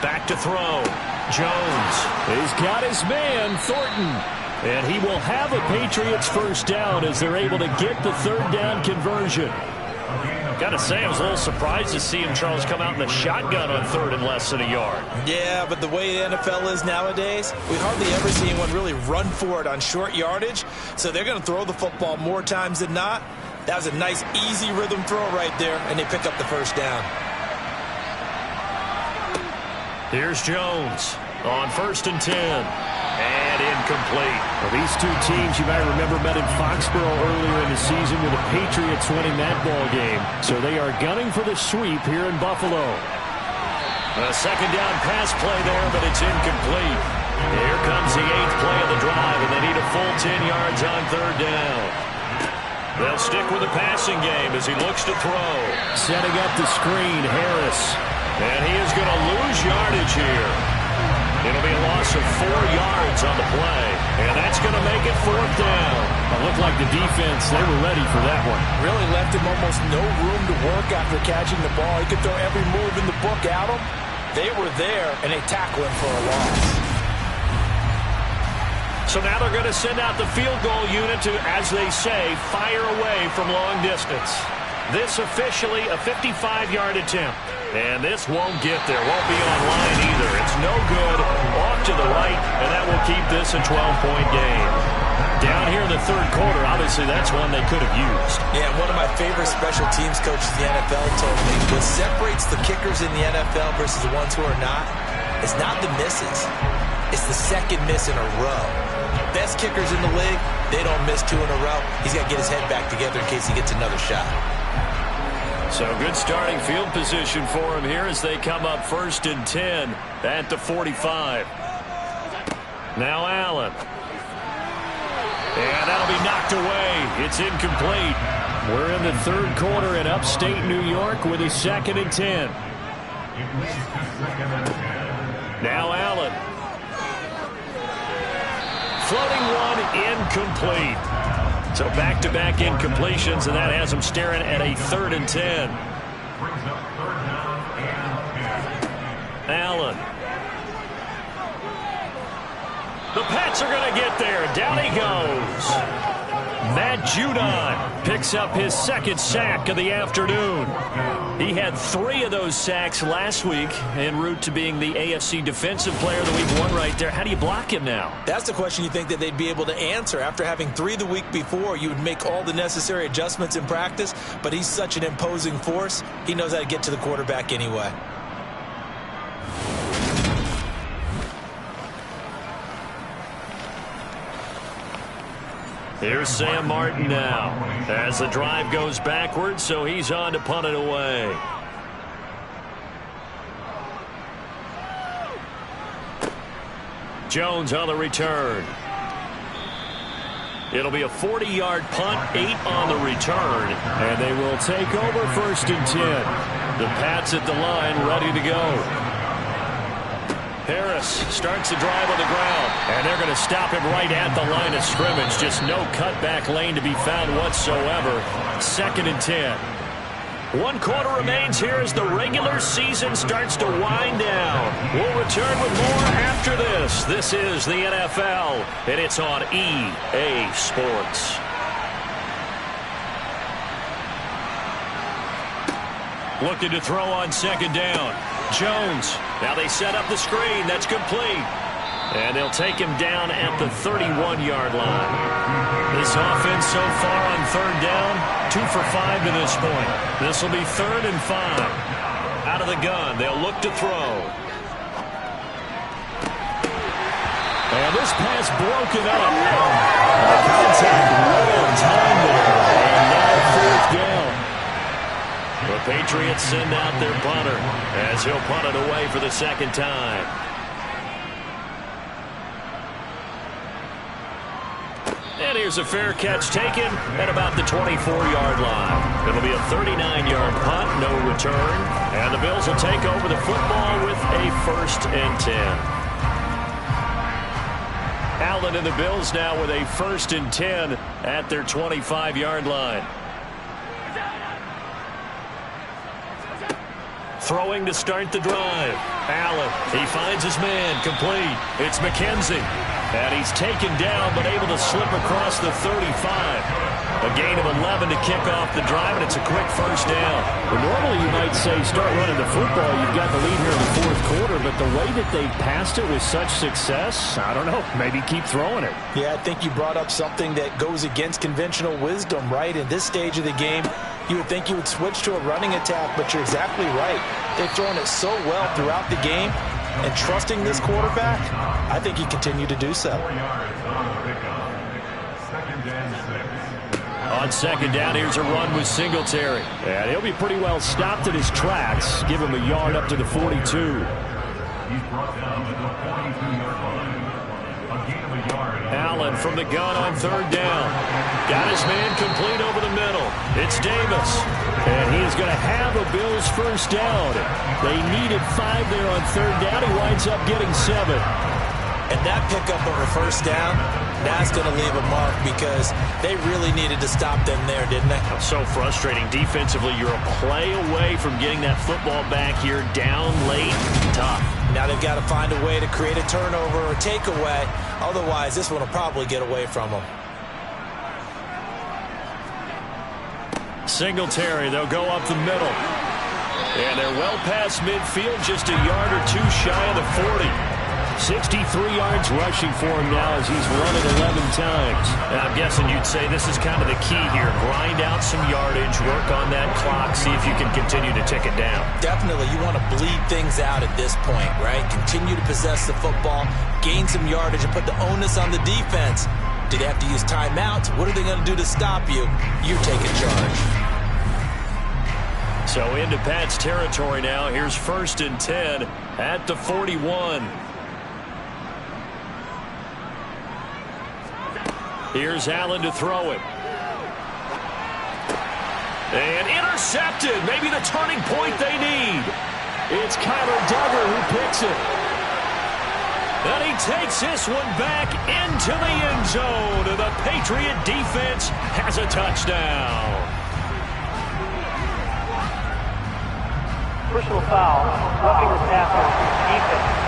Back to throw. Jones. He's got his man, Thornton. And he will have a Patriots first down as they're able to get the third down conversion. Got to say, I was a little surprised to see him, Charles, come out in the shotgun on third and less than a yard. Yeah, but the way the NFL is nowadays, we hardly ever see anyone really run for it on short yardage. So they're going to throw the football more times than not. That was a nice, easy rhythm throw right there, and they pick up the first down. Here's Jones on 1st and 10. And incomplete. Well, these two teams you might remember met in Foxborough earlier in the season with the Patriots winning that ball game. So they are gunning for the sweep here in Buffalo. A second down pass play there, but it's incomplete. Here comes the 8th play of the drive, and they need a full 10 yards on third down. They'll stick with the passing game as he looks to throw. Setting up the screen, Harris. And he is going to lose yardage here. It'll be a loss of 4 yards on the play, and that's going to make it 4th down. It looked like the defense, they were ready for that one. Really left him almost no room to work after catching the ball. He could throw every move in the book at him. They were there, and they tackle him for a loss. So now they're going to send out the field goal unit to, as they say, fire away from long distance. This officially a 55-yard attempt. And this won't get there. Won't be online either. It's no good. Off to the right, and that will keep this a 12-point game. Down here in the third quarter, obviously that's one they could have used. Yeah, one of my favorite special teams coaches in the NFL told me what separates the kickers in the NFL versus the ones who are not is not the misses. It's the second miss in a row. Best kickers in the league, they don't miss 2 in a row. He's got to get his head back together in case he gets another shot. So good starting field position for him here as they come up 1st and 10 at the 45. Now Allen. And that'll be knocked away. It's incomplete. We're in the third quarter in upstate New York with a 2nd and 10. Now Allen. Floating one, incomplete. So back-to-back incompletions, and that has them staring at a 3rd and 10. Allen. The Pats are going to get there. Down he goes. Matt Judon picks up his 2nd sack of the afternoon. He had 3 of those sacks last week en route to being the AFC Defensive Player of the Week 1 right there. How do you block him now? That's the question you think that they'd be able to answer. After having 3 the week before, you would make all the necessary adjustments in practice, but he's such an imposing force, he knows how to get to the quarterback anyway. Here's Sam Martin now as the drive goes backwards, so he's on to punt it away. Jones on the return. It'll be a 40-yard punt, 8 on the return. And they will take over 1st and 10. The Pats at the line, ready to go. Harris starts the drive on the ground, and they're going to stop him right at the line of scrimmage. Just no cutback lane to be found whatsoever. 2nd and 10. 1 quarter remains here as the regular season starts to wind down. We'll return with more after this. This is the NFL, and it's on EA Sports. Looking to throw on 2nd down. Jones. Now they set up the screen. That's complete. And they'll take him down at the 31-yard line. This offense so far on 3rd down, 2 for 5 to this point. This will be 3rd and 5. Out of the gun, they'll look to throw. And this pass broken up. The contact right on time there. And now 4th down. The Patriots send out their punter as he'll punt it away for the 2nd time. And here's a fair catch taken at about the 24-yard line. It'll be a 39-yard punt, no return. And the Bills will take over the football with a 1st and 10. Allen and the Bills now with a 1st and 10 at their 25-yard line. Throwing to start the drive. Allen, he finds his man, complete. It's McKenzie. And he's taken down, but able to slip across the 35. A gain of 11 to kick off the drive, and it's a quick 1st down. Well, normally you might say start running the football. You've got the lead here in the 4th quarter, but the way that they passed it with such success, I don't know, maybe keep throwing it. Yeah, I think you brought up something that goes against conventional wisdom, right? In this stage of the game, you would think you would switch to a running attack, but you're exactly right. They've thrown it so well throughout the game, and trusting this quarterback, I think you continue to do so. On 2nd down, here's a run with Singletary. And he'll be pretty well stopped in his tracks. Give him a yard up to the 42. He's brought down at the 42-yard line. A gain of a yard. Allen from the gun on 3rd down. Got his man complete over the middle. It's Davis. And he is going to have a Bills 1st down. They needed 5 there on 3rd down. He winds up getting 7. And that pickup of a 1st down, that's going to leave a mark because they really needed to stop them there, didn't they? So frustrating. Defensively, you're a play away from getting that football back here down late. Tough. Now they've got to find a way to create a turnover or takeaway. Otherwise, this one will probably get away from them. Singletary, they'll go up the middle. And they're well past midfield, just a yard or 2 shy of the 40. 63 yards rushing for him now as he's run it 11 times. And I'm guessing you'd say this is kind of the key here. Grind out some yardage, work on that clock, see if you can continue to tick it down. Definitely. You want to bleed things out at this point, right? Continue to possess the football, gain some yardage, and put the onus on the defense. Do they have to use timeouts? What are they going to do to stop you? You're taking charge. So into Pat's territory now. Here's 1st and 10 at the 41. Here's Allen to throw it. And intercepted. Maybe the turning point they need. It's Kyler Duggar who picks it. And he takes this one back into the end zone. And the Patriot defense has a touchdown. Personal foul, roughing the passer, defense.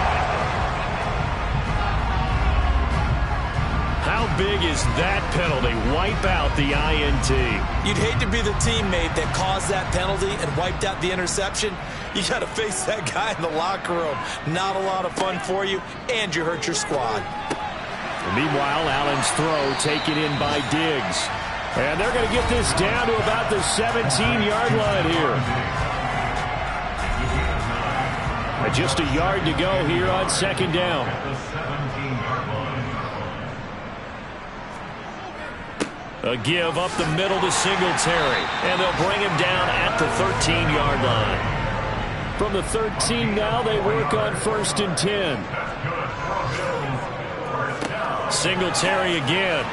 How big is that penalty? Wipe out the INT. You'd hate to be the teammate that caused that penalty and wiped out the interception. You got to face that guy in the locker room. Not a lot of fun for you, and you hurt your squad. Meanwhile, Allen's throw taken in by Diggs. And they're going to get this down to about the 17-yard line here. Just a yard to go here on 2nd down. A give up the middle to Singletary, and they'll bring him down at the 13-yard line. From the 13 now, they work on 1st and 10. Singletary again.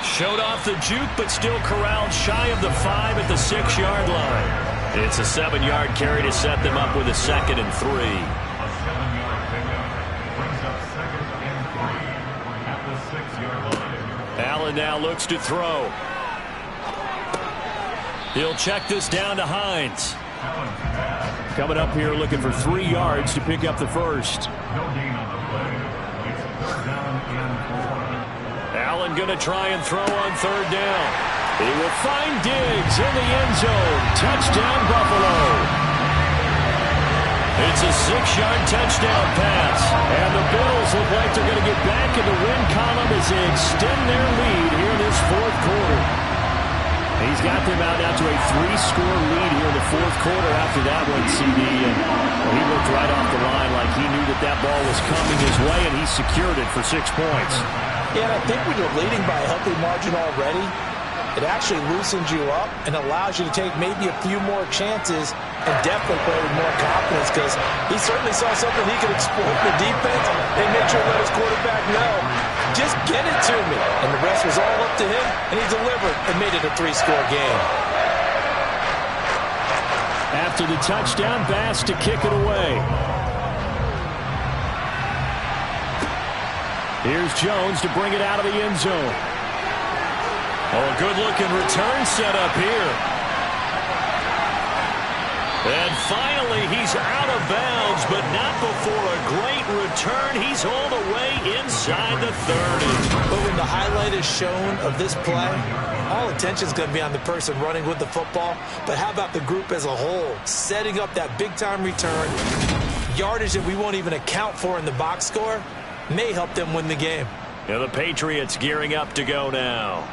Showed off the juke, but still corralled shy of the 5 at the 6-yard line. It's a 7-yard carry to set them up with a 2nd and 3. A 7-yard pickup brings up 2nd and 3 at the 6-yard line. Allen now looks to throw. He'll check this down to Hines. Coming up here looking for 3 yards to pick up the first. No gain on the play. It's 3rd down and 4. Allen going to try and throw on 3rd down. He will find Diggs in the end zone. Touchdown, Buffalo. It's a 6-yard touchdown pass. And the Bills look like they're going to get back in the win column as they extend their lead here in this 4th quarter. He's got them out now to a 3-score lead here in the 4th quarter after that one, CD. And he looked right off the line like he knew that ball was coming his way, and he secured it for 6 points. Yeah, and I think when you're leading by a healthy margin already, it actually loosens you up and allows you to take maybe a few more chances and definitely play with more confidence, because he certainly saw something he could exploit the defense and make sure to let his quarterback know, just get it to me. And the rest was all up to him, and he delivered and made it a 3-score game. After the touchdown, Bass to kick it away. Here's Jones to bring it out of the end zone. Oh, a good-looking return set up here. And finally, he's out of bounds, but not before a great return. He's all the way inside the 30. But when the highlight is shown of this play, all attention is going to be on the person running with the football. But how about the group as a whole, setting up that big-time return, yardage that we won't even account for in the box score, may help them win the game. Now the Patriots gearing up to go now.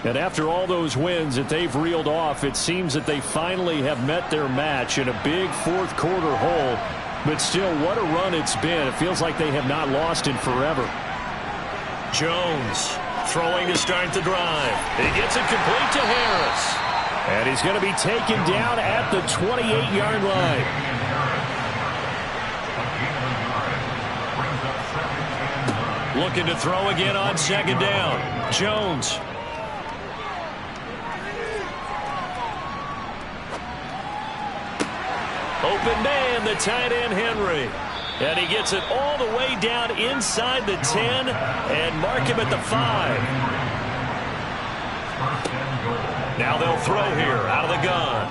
And after all those wins that they've reeled off, it seems that they finally have met their match in a big 4th quarter hole. But still, what a run it's been. It feels like they have not lost in forever. Jones throwing to start the drive. He gets it complete to Harris. And he's going to be taken down at the 28-yard line. Looking to throw again on 2nd down. Jones. Open man, the tight end, Henry. And he gets it all the way down inside the 10 and mark him at the 5. Now they'll throw here out of the gun.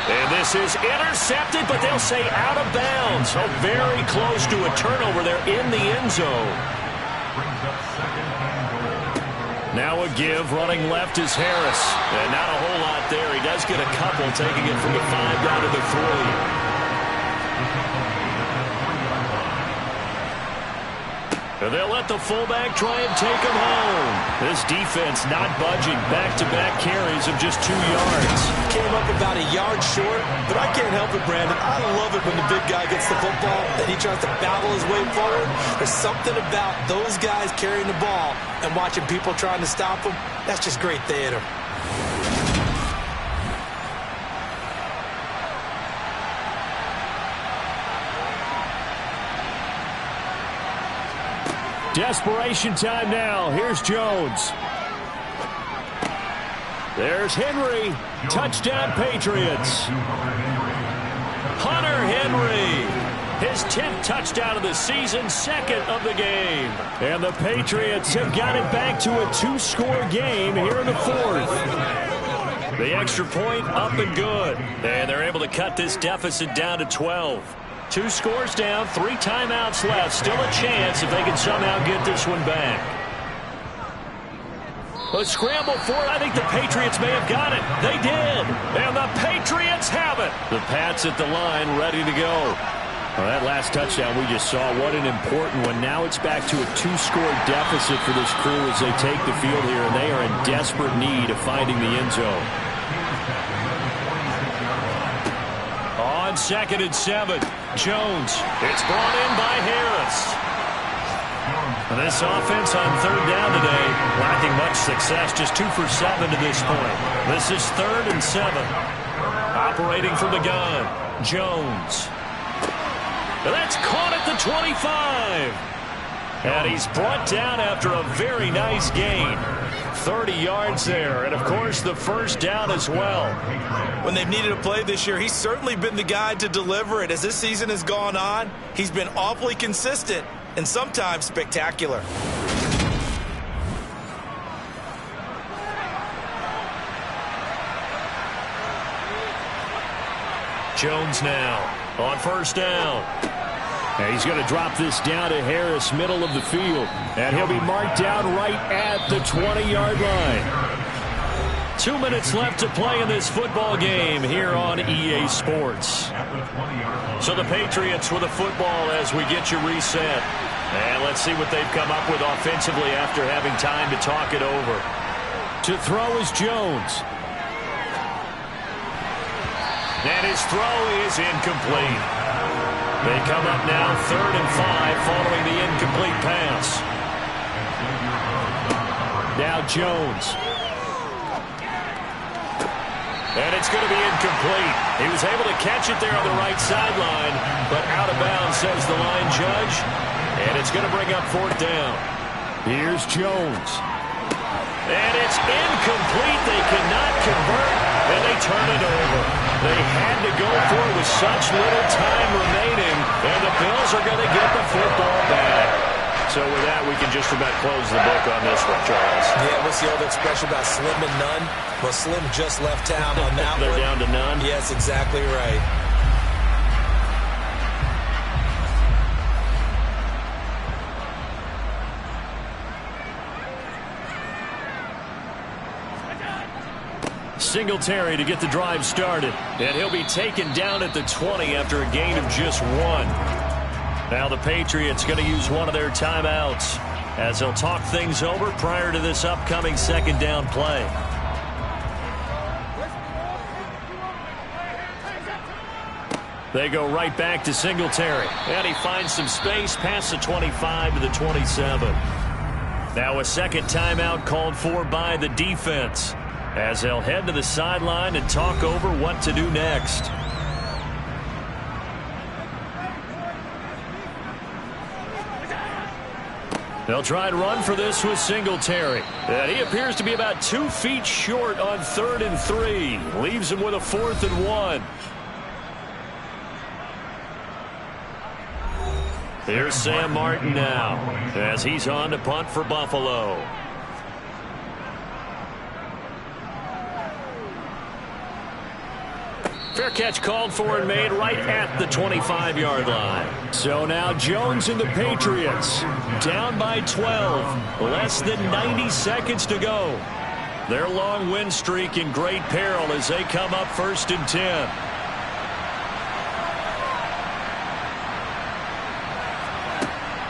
And this is intercepted, but they'll say out of bounds. So very close to a turnover there in the end zone. Now a give, running left is Harris. And not a whole lot there. He does get a couple, taking it from the 5 down to the 3. And they'll let the fullback try and take him home. This defense not budging. Back-to-back carries of just 2 yards. Came up about a yard short, but I can't help it, Brandon. I love it when the big guy gets the football and he tries to battle his way forward. There's something about those guys carrying the ball and watching people trying to stop them. That's just great theater. Desperation time now. Here's Jones. There's Henry. Touchdown, Patriots. Hunter Henry. His 10th touchdown of the season, 2nd of the game. And the Patriots have got it back to a 2-score game here in the 4th. The extra point up and good. And they're able to cut this deficit down to 12. 2 scores down, 3 timeouts left. Still a chance if they can somehow get this one back. A scramble for it. I think the Patriots may have got it. They did. And the Patriots have it. The Pats at the line, ready to go. Well, that last touchdown we just saw, what an important one. Now it's back to a 2-score deficit for this crew as they take the field here, and they are in desperate need of finding the end zone. On 2nd and 7, Jones. It's brought in by Harris. This offense on third down today, lacking much success, just 2 for 7 to this point. This is 3rd and 7. Operating from the gun, Jones. And that's caught at the 25. And he's brought down after a very nice gain. 30 yards there, and of course the first down as well. When they've needed a play this year, he's certainly been the guy to deliver it. As this season has gone on, he's been awfully consistent and sometimes spectacular. Jones now on first down. And he's going to drop this down to Harris, middle of the field. And he'll be marked down right at the 20-yard line. 2 minutes left to play in this football game here on EA Sports. So the Patriots with a football as we get you reset. And let's see what they've come up with offensively after having time to talk it over. To throw is Jones. And his throw is incomplete. They come up now 3rd and 5 following the incomplete pass. Now Jones. And it's going to be incomplete. He was able to catch it there on the right sideline, but out of bounds, says the line judge. And it's going to bring up 4th down. Here's Jones. And it's incomplete. They cannot convert, and they turn it over. They had to go for it with such little time remaining, and the Bills are going to get the football back. So with that, we can just about close the book on this one, Charles. Yeah, what's the old expression about slim and none? Well, Slim just left town on that They're one. down to none? Yes, exactly right. Singletary to get the drive started. And he'll be taken down at the 20 after a gain of just 1. Now the Patriots going to use one of their timeouts as they'll talk things over prior to this upcoming 2nd down play. They go right back to Singletary. And he finds some space past the 25 to the 27. Now a second timeout called for by the defense, as they'll head to the sideline and talk over what to do next. They'll try and run for this with Singletary. And he appears to be about 2 feet short on 3rd and 3. Leaves him with a 4th and 1. Here's Sam Martin now, as he's on to punt for Buffalo. Fair catch called for and made right at the 25-yard line. So now Jones and the Patriots down by 12. Less than 90 seconds to go. Their long win streak in great peril as they come up 1st and 10.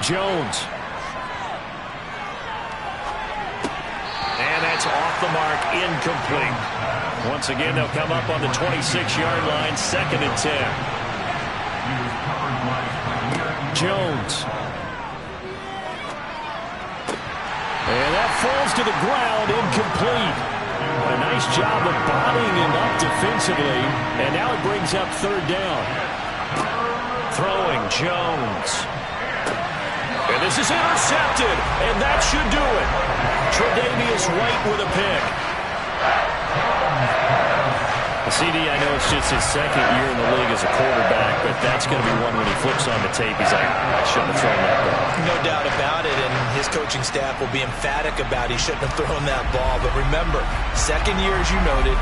Jones. And that's off the mark, incomplete. Once again, they'll come up on the 26-yard line, 2nd and 10. Jones. And that falls to the ground, incomplete. A nice job of bottling him up defensively, and now it brings up 3rd down. Throwing Jones. And this is intercepted, and that should do it. Tre'Davious White with a pick. CD, I know it's just his 2nd year in the league as a quarterback, but that's going to be one when he flips on the tape. He's like, I shouldn't have thrown that ball. No doubt about it, and his coaching staff will be emphatic about he shouldn't have thrown that ball. But remember, 2nd year, as you noted,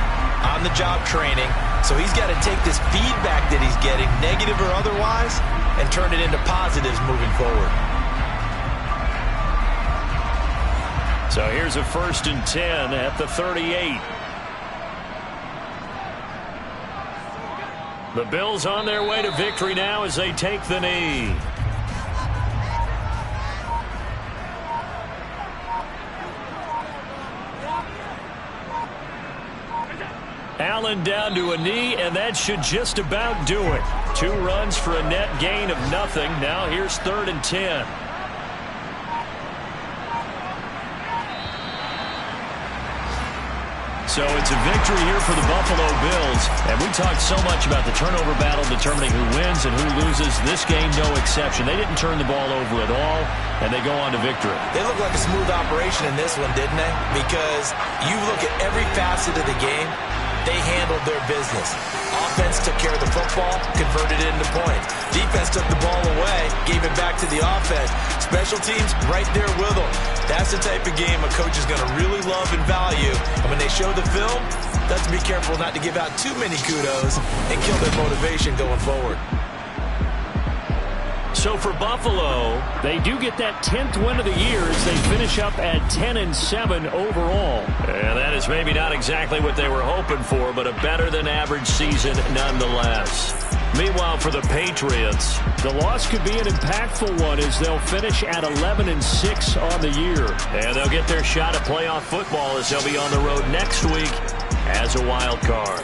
on-the-job training, so he's got to take this feedback that he's getting, negative or otherwise, and turn it into positives moving forward. So here's a 1st and 10 at the 38. The Bills on their way to victory now as they take the knee. Allen down to a knee, and that should just about do it. 2 runs for a net gain of nothing. Now here's 3rd and 10. So it's a victory here for the Buffalo Bills. And we talked so much about the turnover battle determining who wins and who loses. This game, no exception. They didn't turn the ball over at all, and they go on to victory. They look like a smooth operation in this one, didn't they? Because you look at every facet of the game, they handled their business. Offense took care of the football, converted it into points. Defense took the ball away, gave it back to the offense. Special teams right there with them. That's the type of game a coach is going to really love and value. And when they show the film, let's be careful not to give out too many kudos and kill their motivation going forward. So for Buffalo, they do get that 10th win of the year as they finish up at 10-7 overall. And that is maybe not exactly what they were hoping for, but a better-than-average season nonetheless. Meanwhile, for the Patriots, the loss could be an impactful one as they'll finish at 11-6 on the year. And they'll get their shot at playoff football as they'll be on the road next week as a wild card.